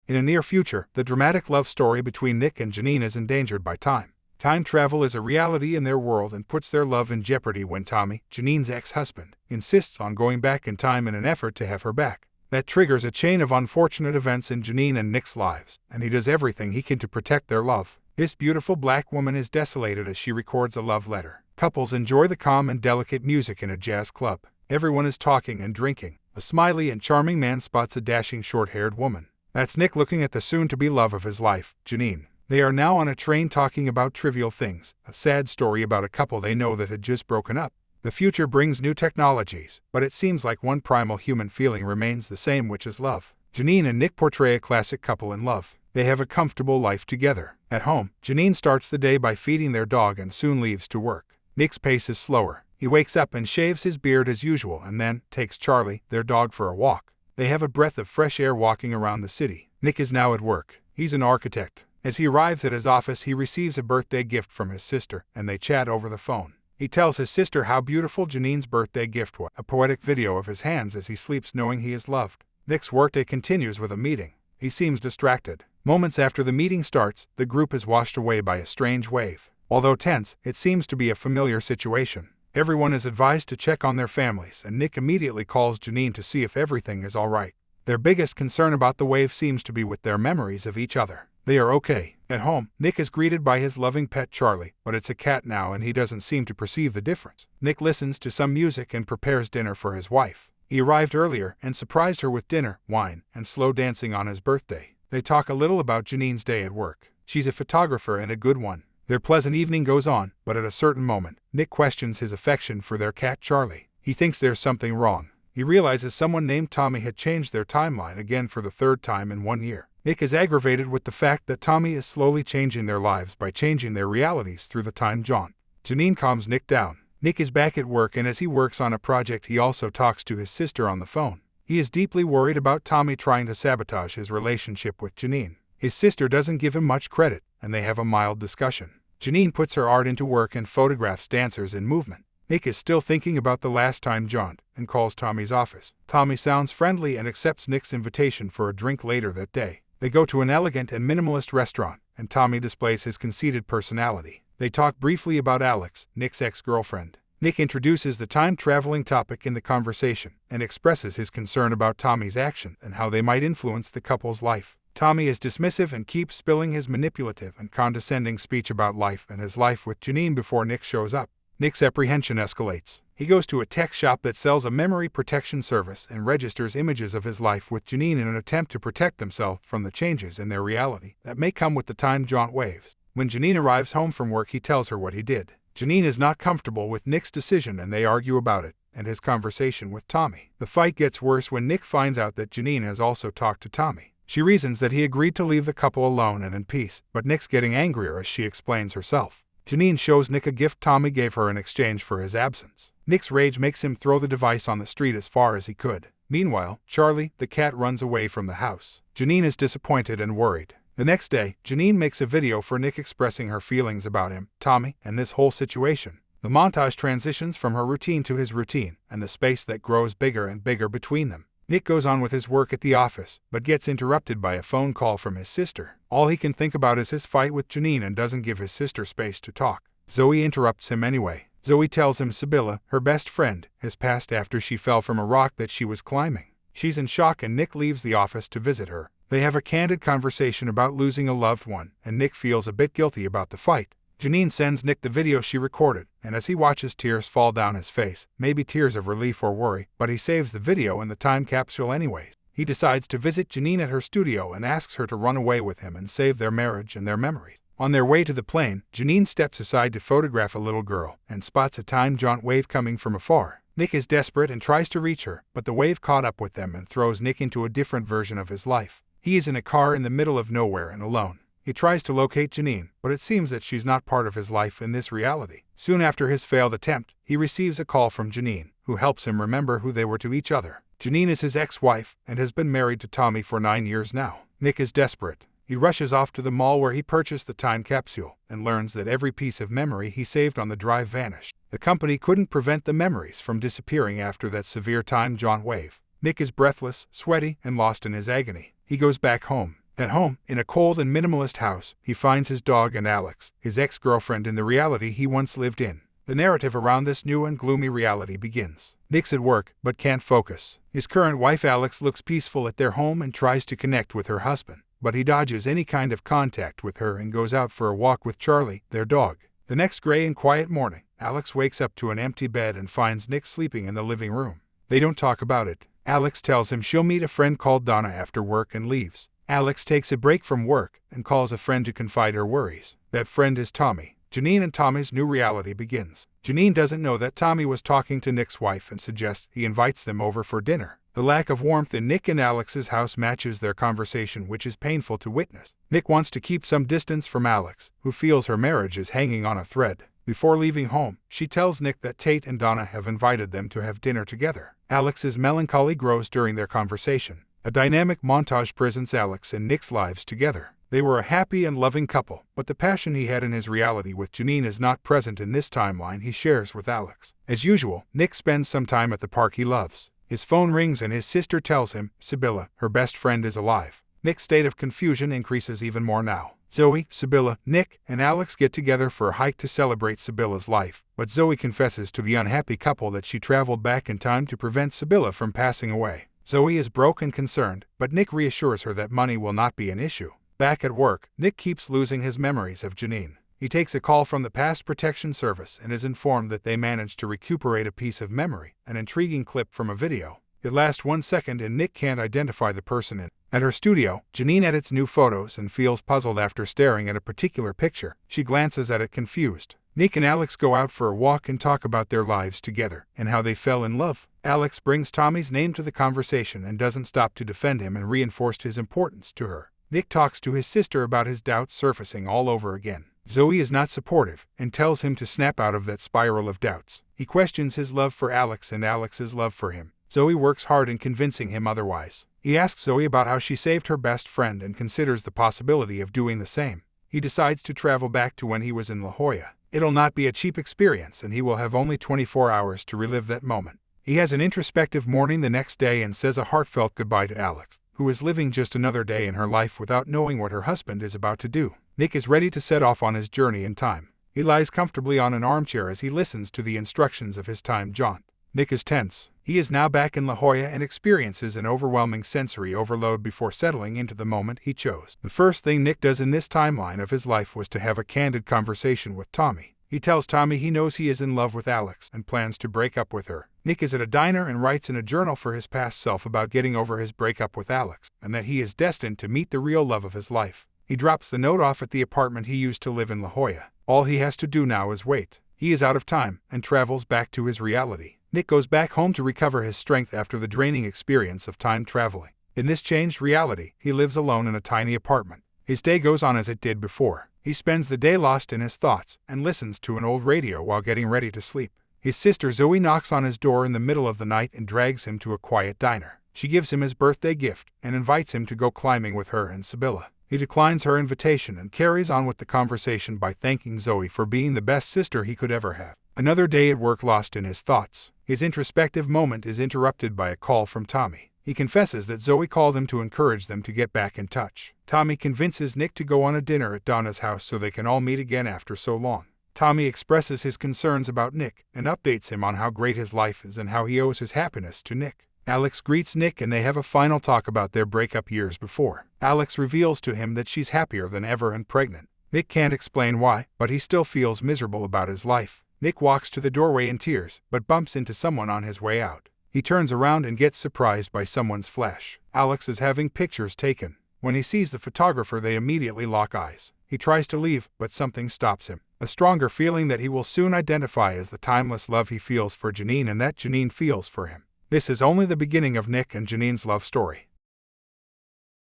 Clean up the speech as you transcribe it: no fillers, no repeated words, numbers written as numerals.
In a near future, the dramatic love story between Nick and Janine is endangered by time. Time travel is a reality in their world and puts their love in jeopardy when Tommy, Janine's ex-husband, insists on going back in time in an effort to have her back. That triggers a chain of unfortunate events in Janine and Nick's lives, and he does everything he can to protect their love. This beautiful black woman is desolated as she records a love letter. Couples enjoy the calm and delicate music in a jazz club. Everyone is talking and drinking. A smiley and charming man spots a dashing short-haired woman. That's Nick looking at the soon-to-be love of his life, Janine. They are now on a train talking about trivial things, a sad story about a couple they know that had just broken up. The future brings new technologies, but it seems like one primal human feeling remains the same, which is love. Janine and Nick portray a classic couple in love. They have a comfortable life together. At home, Janine starts the day by feeding their dog and soon leaves to work. Nick's pace is slower. He wakes up and shaves his beard as usual and then takes Charlie, their dog, for a walk. They have a breath of fresh air walking around the city. Nick is now at work. He's an architect. As he arrives at his office, he receives a birthday gift from his sister, and they chat over the phone. He tells his sister how beautiful Janine's birthday gift was, a poetic video of his hands as he sleeps knowing he is loved. Nick's workday continues with a meeting. He seems distracted. Moments after the meeting starts, the group is washed away by a strange wave. Although tense, it seems to be a familiar situation. Everyone is advised to check on their families, and Nick immediately calls Janine to see if everything is all right. Their biggest concern about the wave seems to be with their memories of each other. They are okay. At home, Nick is greeted by his loving pet Charlie, but it's a cat now and he doesn't seem to perceive the difference. Nick listens to some music and prepares dinner for his wife. He arrived earlier and surprised her with dinner, wine, and slow dancing on his birthday. They talk a little about Janine's day at work. She's a photographer and a good one. Their pleasant evening goes on, but at a certain moment, Nick questions his affection for their cat Charlie. He thinks there's something wrong. He realizes someone named Tommy had changed their timeline again for the third time in 1 year. Nick is aggravated with the fact that Tommy is slowly changing their lives by changing their realities through the time jaunt. Janine calms Nick down. Nick is back at work, and as he works on a project, he also talks to his sister on the phone. He is deeply worried about Tommy trying to sabotage his relationship with Janine. His sister doesn't give him much credit, and they have a mild discussion. Janine puts her art into work and photographs dancers in movement. Nick is still thinking about the last time jaunt and calls Tommy's office. Tommy sounds friendly and accepts Nick's invitation for a drink later that day. They go to an elegant and minimalist restaurant, and Tommy displays his conceited personality. They talk briefly about Alex, Nick's ex-girlfriend. Nick introduces the time-traveling topic in the conversation and expresses his concern about Tommy's action and how they might influence the couple's life. Tommy is dismissive and keeps spilling his manipulative and condescending speech about life and his life with Janine before Nick shows up. Nick's apprehension escalates. He goes to a tech shop that sells a memory protection service and registers images of his life with Janine in an attempt to protect themselves from the changes in their reality that may come with the time jaunt waves. When Janine arrives home from work, he tells her what he did. Janine is not comfortable with Nick's decision and they argue about it and his conversation with Tommy. The fight gets worse when Nick finds out that Janine has also talked to Tommy. She reasons that he agreed to leave the couple alone and in peace, but Nick's getting angrier as she explains herself. Janine shows Nick a gift Tommy gave her in exchange for his absence. Nick's rage makes him throw the device on the street as far as he could. Meanwhile, Charlie, the cat, runs away from the house. Janine is disappointed and worried. The next day, Janine makes a video for Nick expressing her feelings about him, Tommy, and this whole situation. The montage transitions from her routine to his routine, and the space that grows bigger and bigger between them. Nick goes on with his work at the office, but gets interrupted by a phone call from his sister. All he can think about is his fight with Janine and doesn't give his sister space to talk. Zoe interrupts him anyway. Zoe tells him Sibylla, her best friend, has passed after she fell from a rock that she was climbing. She's in shock and Nick leaves the office to visit her. They have a candid conversation about losing a loved one, and Nick feels a bit guilty about the fight. Janine sends Nick the video she recorded, and as he watches, tears fall down his face, maybe tears of relief or worry, but he saves the video in the time capsule anyways. He decides to visit Janine at her studio and asks her to run away with him and save their marriage and their memories. On their way to the plane, Janine steps aside to photograph a little girl and spots a time jaunt wave coming from afar. Nick is desperate and tries to reach her, but the wave caught up with them and throws Nick into a different version of his life. He is in a car in the middle of nowhere and alone. He tries to locate Janine, but it seems that she's not part of his life in this reality. Soon after his failed attempt, he receives a call from Janine, who helps him remember who they were to each other. Janine is his ex-wife and has been married to Tommy for 9 years now. Nick is desperate. He rushes off to the mall where he purchased the time capsule and learns that every piece of memory he saved on the drive vanished. The company couldn't prevent the memories from disappearing after that severe time jaunt wave. Nick is breathless, sweaty, and lost in his agony. He goes back home. At home, in a cold and minimalist house, he finds his dog and Alex, his ex-girlfriend in the reality he once lived in. The narrative around this new and gloomy reality begins. Nick's at work, but can't focus. His current wife Alex looks peaceful at their home and tries to connect with her husband, but he dodges any kind of contact with her and goes out for a walk with Charlie, their dog. The next gray and quiet morning, Alex wakes up to an empty bed and finds Nick sleeping in the living room. They don't talk about it. Alex tells him she'll meet a friend called Donna after work and leaves. Alex takes a break from work and calls a friend to confide her worries. That friend is Tommy. Janine and Tommy's new reality begins. Janine doesn't know that Tommy was talking to Nick's wife and suggests he invites them over for dinner. The lack of warmth in Nick and Alex's house matches their conversation, which is painful to witness. Nick wants to keep some distance from Alex, who feels her marriage is hanging on a thread. Before leaving home, she tells Nick that Tate and Donna have invited them to have dinner together. Alex's melancholy grows during their conversation. A dynamic montage presents Alex and Nick's lives together. They were a happy and loving couple, but the passion he had in his reality with Janine is not present in this timeline he shares with Alex. As usual, Nick spends some time at the park he loves. His phone rings and his sister tells him Sibylla, her best friend, is alive. Nick's state of confusion increases even more now. Zoe, Sibylla, Nick, and Alex get together for a hike to celebrate Sibylla's life, but Zoe confesses to the unhappy couple that she traveled back in time to prevent Sibylla from passing away. Zoe is broke and concerned, but Nick reassures her that money will not be an issue. Back at work, Nick keeps losing his memories of Janine. He takes a call from the Past Protection Service and is informed that they managed to recuperate a piece of memory, an intriguing clip from a video. It lasts 1 second and Nick can't identify the person in it. At her studio, Janine edits new photos and feels puzzled after staring at a particular picture. She glances at it confused. Nick and Alex go out for a walk and talk about their lives together and how they fell in love. Alex brings Tommy's name to the conversation and doesn't stop to defend him and reinforce his importance to her. Nick talks to his sister about his doubts surfacing all over again. Zoe is not supportive and tells him to snap out of that spiral of doubts. He questions his love for Alex and Alex's love for him. Zoe works hard in convincing him otherwise. He asks Zoe about how she saved her best friend and considers the possibility of doing the same. He decides to travel back to when he was in La Jolla. It'll not be a cheap experience and he will have only 24 hours to relive that moment. He has an introspective morning the next day and says a heartfelt goodbye to Alex, who is living just another day in her life without knowing what her husband is about to do. Nick is ready to set off on his journey in time. He lies comfortably on an armchair as he listens to the instructions of his time jaunt. Nick is tense. He is now back in La Jolla and experiences an overwhelming sensory overload before settling into the moment he chose. The first thing Nick does in this timeline of his life was to have a candid conversation with Tommy. He tells Tommy he knows he is in love with Alex and plans to break up with her. Nick is at a diner and writes in a journal for his past self about getting over his breakup with Alex and that he is destined to meet the real love of his life. He drops the note off at the apartment he used to live in La Jolla. All he has to do now is wait. He is out of time and travels back to his reality. Nick goes back home to recover his strength after the draining experience of time traveling. In this changed reality, he lives alone in a tiny apartment. His day goes on as it did before. He spends the day lost in his thoughts and listens to an old radio while getting ready to sleep. His sister Zoe knocks on his door in the middle of the night and drags him to a quiet diner. She gives him his birthday gift and invites him to go climbing with her and Sibylla. He declines her invitation and carries on with the conversation by thanking Zoe for being the best sister he could ever have. Another day at work lost in his thoughts. His introspective moment is interrupted by a call from Tommy. He confesses that Zoe called him to encourage them to get back in touch. Tommy convinces Nick to go on a dinner at Donna's house so they can all meet again after so long. Tommy expresses his concerns about Nick and updates him on how great his life is and how he owes his happiness to Nick. Alex greets Nick and they have a final talk about their breakup years before. Alex reveals to him that she's happier than ever and pregnant. Nick can't explain why, but he still feels miserable about his life. Nick walks to the doorway in tears, but bumps into someone on his way out. He turns around and gets surprised by someone's flash. Alex is having pictures taken. When he sees the photographer, they immediately lock eyes. He tries to leave, but something stops him. A stronger feeling that he will soon identify as the timeless love he feels for Janine and that Janine feels for him. This is only the beginning of Nick and Janine's love story.